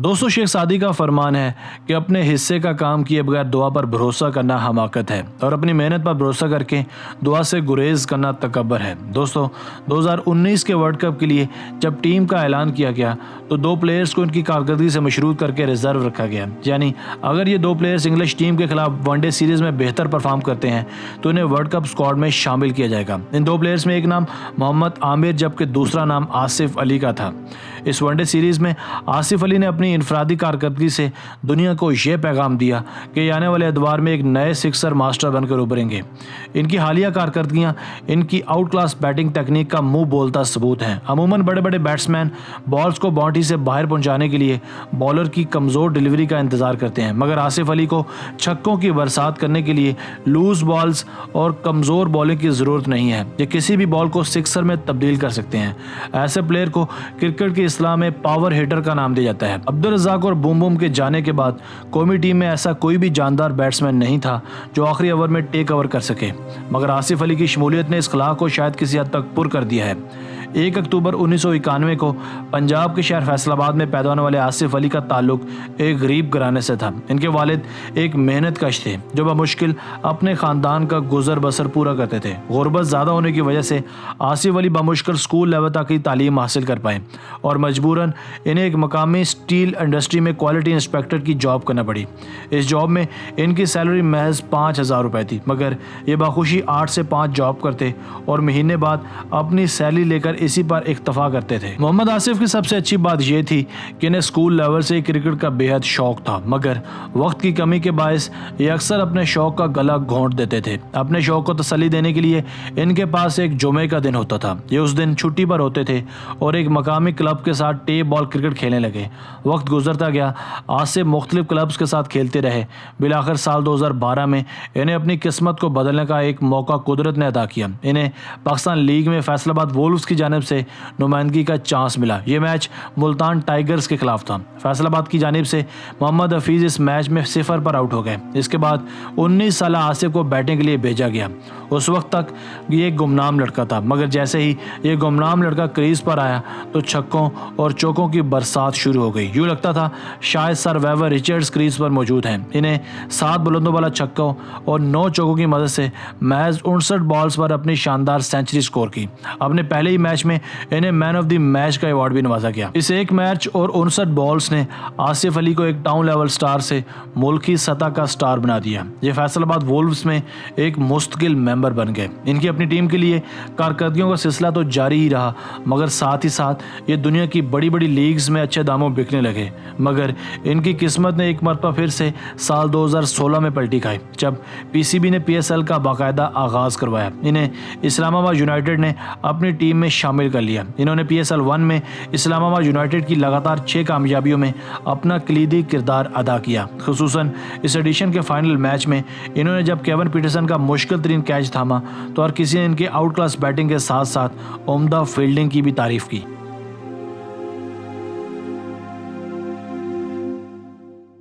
दोस्तों, शेख सादी का फरमान है कि अपने हिस्से का काम किए बगैर दुआ पर भरोसा करना हमाकत है और अपनी मेहनत पर भरोसा करके दुआ से गुरेज करना तकब्बर है। दोस्तों, 2019 के वर्ल्ड कप के लिए जब टीम का ऐलान किया गया तो 2 प्लेयर्स को इनकी कारकर्दगी से मशरूत करके रिजर्व रखा गया। यानी अगर ये 2 प्लेयर्स इंग्लिश टीम के खिलाफ वनडे सीरीज में बेहतर परफॉर्म करते हैं तो इन्हें वर्ल्ड कप स्क्वाड में शामिल किया जाएगा। इन 2 प्लेयर्स में एक नाम मोहम्मद आमिर जबकि दूसरा नाम आसिफ अली का था। इस वनडे सीरीज में आसिफ अली ने अपनी इनफरादी कारकर्दगी से दुनिया को यह पैगाम दिया कि आने वाले अदवार में एक नए सिक्सर मास्टर बनकर उभरेंगे। इनकी हालिया कारकर्दगियां इनकी आउट क्लास बैटिंग तकनीक का मुंह बोलता सबूत हैं। अमूमन बड़े बड़े बैट्समैन बॉल्स को बाउंड्री से बाहर पहुंचाने के लिए बॉलर की कमज़ोर डिलीवरी का इंतजार करते हैं, मगर आसिफ अली को छक्कों की बरसात करने के लिए लूज बॉल्स और कमज़ोर बॉलिंग की ज़रूरत नहीं है। ये किसी भी बॉल को सिक्सर में तब्दील कर सकते हैं। ऐसे प्लेयर को क्रिकेट की इस्लाह में पावर हिटर का नाम दिया जाता है। अब्दुल रज़ाक और बूम बूम के जाने के बाद कौमी टीम में ऐसा कोई भी जानदार बैट्समैन नहीं था जो आखिरी ओवर में टेक ओवर कर सके, मगर आसिफ अली की शमूलियत ने इस खला को शायद किसी हद तक पुर कर दिया है। 1 अक्टूबर 1991 को पंजाब के शहर फैसलाबाद में पैदा होने वाले आसिफ अली का ताल्लुक एक गरीब घराने से था। इनके वालिद एक मेहनत कश थे जो बमुश्किल अपने ख़ानदान का गुजर बसर पूरा करते थे। गुर्बत ज़्यादा होने की वजह से आसिफ अली बमुश्किल स्कूल लेवल तक की तालीम हासिल कर पाए और मजबूरन इन्हें एक मकामी स्टील इंडस्ट्री में क्वालिटी इंस्पेक्टर की जॉब करना पड़ी। इस जॉब में इनकी सैलरी महज 5,000 रुपये थी, मगर ये बाखुशी 8 से 5 जॉब करते और महीने बाद अपनी सैलरी लेकर इसी पर इक्तफा करते थे। मोहम्मद आसिफ की सबसे अच्छी बात यह थी कि इन्हें स्कूल लेवल से क्रिकेट का बेहद शौक था, मगर वक्त की कमी के बायस ये अक्सर अपने शौक का गला घोंट देते थे। अपने शौक को तसल्ली देने के लिए इनके पास एक जुमे का दिन होता था। ये उस दिन छुट्टी पर होते थे और एक मकामी क्लब के साथ टेप बॉल क्रिकेट खेलने लगे। वक्त गुजरता गया, आसिफ मुख्तलिफ क्लब्स के साथ खेलते रहे। बिलाखिर साल 2012 में इन्हें अपनी किस्मत को बदलने का एक मौका कुदरत ने अदा किया। इन्हें पाकिस्तान लीग में फैसलाबाद वुल्व्स की जानिब से नुमाइंदगी का चांस मिला। ये मैच मुल्तान टाइगर्स के खिलाफ था। फैसलाबाद की जानिब से मोहम्मद हफीज इस मैच में 0 पर आउट हो गए। इसके बाद 19 साल आसिफ को बैटिंग के लिए भेजा गया। उस वक्त तक ये एक गुमनाम लड़का था, मगर जैसे ही ये गुमनाम लड़का क्रीज पर आया तो छक्कों और चौकों की बरसात शुरू हो गई। यूँ लगता था शायद सर वेवर रिचर्ड्स क्रीज पर मौजूद हैं। इन्हें 7 बुलंदों वाला छक्कों और 9 चौकों की मदद से महज 59 बॉल्स पर अपनी शानदार सेंचुरी स्कोर की। अपने पहले ही मैच में इन्हें मैन ऑफ द मैच का अवार्ड भी नवाजा गया। इस एक मैच और 59 बॉल्स ने आसिफ अली को एक टाउन लेवल स्टार से मुल्की सतह का स्टार बना दिया। ये फैसलाबाद वुल्व्स में एक मुस्तकिल मेंबर बन गए। इनकी अपनी टीम के लिए कारकर्दगियों का सिलसिला तो जारी ही रहा, मगर साथ ही साथ ये दुनिया की बड़ी बड़ी लीग्स में अच्छे दामों बिकने लगे। मगर इनकी किस्मत ने एक मरतबा फिर से साल 2016 में पलटी खाई, जब पीसीबी ने पीएसएल का बाकायदा आगाज करवाया। इन्हें इस्लामाबाद यूनाइटेड ने अपनी टीम में शामिल कर लिया। इन्होंने पीएसएल 1 में इस्लामाबाद यूनाइटेड की लगातार 6 कामयाबियों में अपना कलीदी किरदार अदा किया। खुसूसन इस एडिशन के फाइनल मैच में इन्होंने जब केवन पीटरसन का मुश्किल तरीन कैच थामा तो हर किसी ने इनके आउट क्लास बैटिंग के साथ साथ उम्दा फील्डिंग की भी तारीफ की।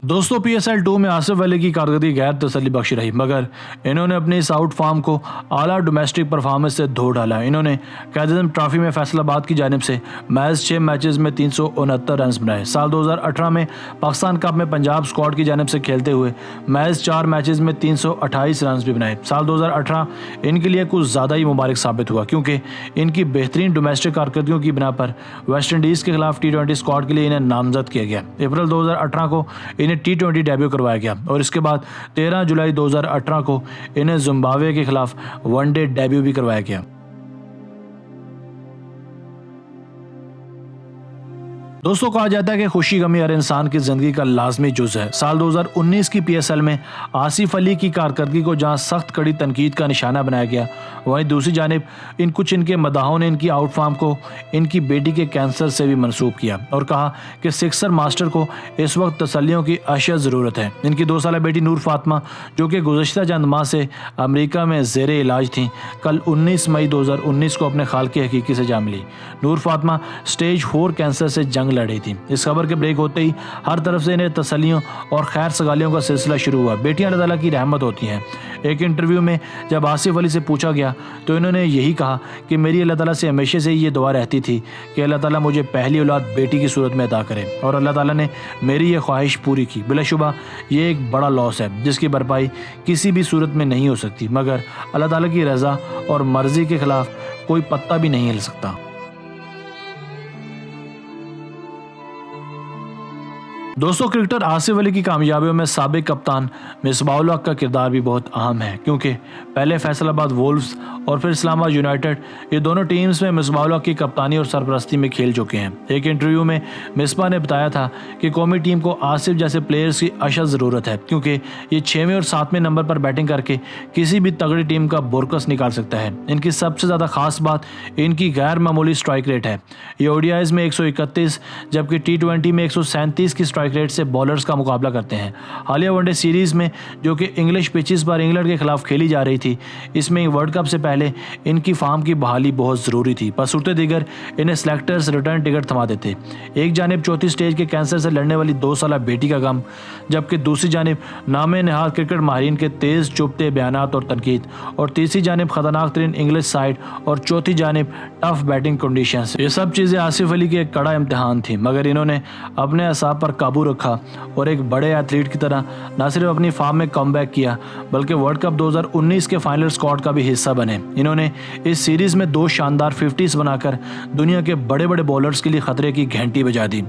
दोस्तों, पीएसएल 2 में आसिफ अली की कारकर्दगी गैर तसल्ली बख्श रही, मगर इन्होंने अपने इस आउट फॉर्म को आला डोमेस्टिक परफॉर्मेंस से धो डाला। इन्होंने कैद ट्रॉफी में फैसलाबाद की जानिब से महज 6 मैचेस में 369 रन बनाए। साल 2018 में पाकिस्तान कप में पंजाब स्क्वाड की जानिब से खेलते हुए महज 4 मैचेस में 328 रन भी बनाए। साल 2018 इनके लिए कुछ ज़्यादा ही मुबारक साबित हुआ, क्योंकि इनकी बेहतरीन डोमेस्टिक कारकर्दगियों की बिना पर वेस्ट इंडीज़ के खिलाफ T20 स्क्वाड के लिए इन्हें नामजद किया गया। अप्रैल 2018 को इन्हें T20 डेब्यू करवाया गया और इसके बाद 13 जुलाई 2018 को इन्हें जिम्बाब्वे के खिलाफ वनडे डेब्यू भी करवाया गया। दोस्तों, कहा जाता है कि खुशी गमी हर इंसान की ज़िंदगी का लाजमी जुज़ है। साल 2019 की पीएसएल में आसिफ अली की कारकर्दगी को जहां सख्त कड़ी तनकीद का निशाना बनाया गया, वहीं दूसरी जानिब इनके मदाहों ने इनकी आउट फॉर्म को इनकी बेटी के कैंसर से भी मंसूब किया और कहा कि सिक्सर मास्टर को इस वक्त तसल्लियों की अशद ज़रूरत है। इनकी 2 साल बेटी नूर फातिमा, जो कि गुज़श्ता चंद माह से अमरीका में ज़ेर इलाज थी, कल 19 मई 2019 को अपने खाल की हकीकी से जा मिली। नूर फातिमा स्टेज 4 कैंसर से जंग जंग लड़ रही थी। इस खबर के ब्रेक होते ही हर तरफ से इन्हें तसल्लियों और खैर सगालियों का सिलसिला शुरू हुआ। बेटियां अल्लाह ताला की रहमत होती हैं। एक इंटरव्यू में जब आसिफ अली से पूछा गया तो इन्होंने यही कहा कि मेरी अल्लाह ताला से हमेशा से ये दुआ रहती थी कि अल्लाह ताला मुझे पहली औलाद बेटी की सूरत में अता करे, और अल्लाह ताला ने मेरी ये ख्वाहिश पूरी की। बिलाशुबा ये एक बड़ा लॉस है जिसकी भरपाई किसी भी सूरत में नहीं हो सकती, मगर अल्लाह ताला की रज़ा और मर्ज़ी के खिलाफ कोई पत्ता भी नहीं हिल सकता। दोस्तों, क्रिकेटर आसिफ अली की कामयाबियों में साबिक कप्तान मिसबाह-उल हक का किरदार भी बहुत अहम है, क्योंकि पहले फैसलाबाद वुल्व्स और फिर इस्लामाबाद यूनाइटेड, ये दोनों टीम्स में मिसबाह-उल हक की कप्तानी और सरपरस्ती में खेल चुके हैं। एक इंटरव्यू में मिसबाह ने बताया था कि कौमी टीम को आसिफ जैसे प्लेयर्स की अशद ज़रूरत है, क्योंकि ये 6वें और 7वें नंबर पर बैटिंग करके किसी भी तगड़ी टीम का बोरकस निकाल सकता है। इनकी सबसे ज़्यादा खास बात इनकी गैर मामूली स्ट्राइक रेट है। ये ओडीआईज़ में 131 जबकि T20 में 137 की स्ट्राइक रेट से बॉलर्स का मुकाबला करते हैं। हालिया वनडे सीरीज में जो कि इंग्लिश पिचेस पर इंग्लैंड के खिलाफ खेली जा रही थी, इसमें वर्ल्ड कप से पहले इनकी फार्म की बहाली बहुत ज़रूरी थी। बशर्ते दीगर इन्हें सेलेक्टर्स रिटर्न टिकट थमा देते। एक जानिब चौथी स्टेज के कैंसर से लड़ने वाली 2 साला बेटी का गम, जबकि दूसरी जानिब नामे नहाद क्रिकेट माहिरीन के तेज़ चुभते बयानात और तनकीद, और तीसरी जानिब खतरनाक तरीन इंग्लिश साइड, और चौथी जानिब टफ बैटिंग कंडीशंस। ये सब चीज़ें आसिफ अली की एक कड़ा इम्तिहान थी, मगर इन्होंने अपने असाब पर काबू रखा और एक बड़े एथलीट की तरह न सिर्फ अपनी फार्म में कमबैक किया, बल्कि वर्ल्ड कप 2019 के फाइनल स्क्वाड का भी हिस्सा बने। इन्होंने इस सीरीज में 2 शानदार 50s बनाकर दुनिया के बड़े बड़े बॉलर्स के लिए खतरे की घंटी बजा दी।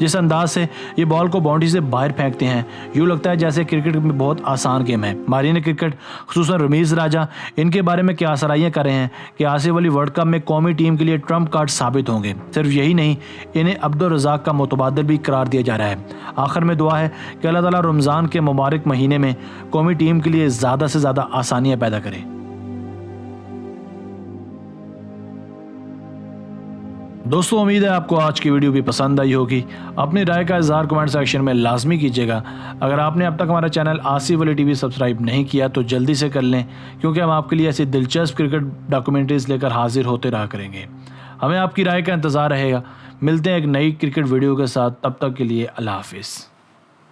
जिस अंदाज से ये बॉल को बाउंड्री से बाहर फेंकते हैं, यूँ लगता है जैसे क्रिकेट में बहुत आसान गेम है। माहिरीन क्रिकेट खुसूसन रमीज़ राजा इनके बारे में क्या सराहियाँ कर रहे हैं कि आसिफ अली वर्ल्ड कप में कौमी टीम के लिए ट्रम्प कार्ड साबित होंगे। सिर्फ यही नहीं, इन्हें अब्दुल रज़ाक का मुतबादिल भी करार दिया जा रहा है। आखिर में दुआ है कि अल्लाह ताला रमज़ान के मुबारक महीने में कौमी टीम के लिए ज़्यादा से ज़्यादा आसानियाँ पैदा करे। दोस्तों, उम्मीद है आपको आज की वीडियो भी पसंद आई होगी। अपनी राय का इज़हार कमेंट सेक्शन में लाजमी कीजिएगा। अगर आपने अब तक हमारा channel Asif Ali TV subscribe नहीं किया तो जल्दी से कर लें, क्योंकि हम आपके लिए ऐसी दिलचस्प क्रिकेट डॉक्यूमेंट्रीज लेकर हाजिर होते रहा करेंगे। हमें आपकी राय का इंतज़ार रहेगा। मिलते हैं एक नई क्रिकेट वीडियो के साथ, तब तक के लिए अल्लाह हाफिज़।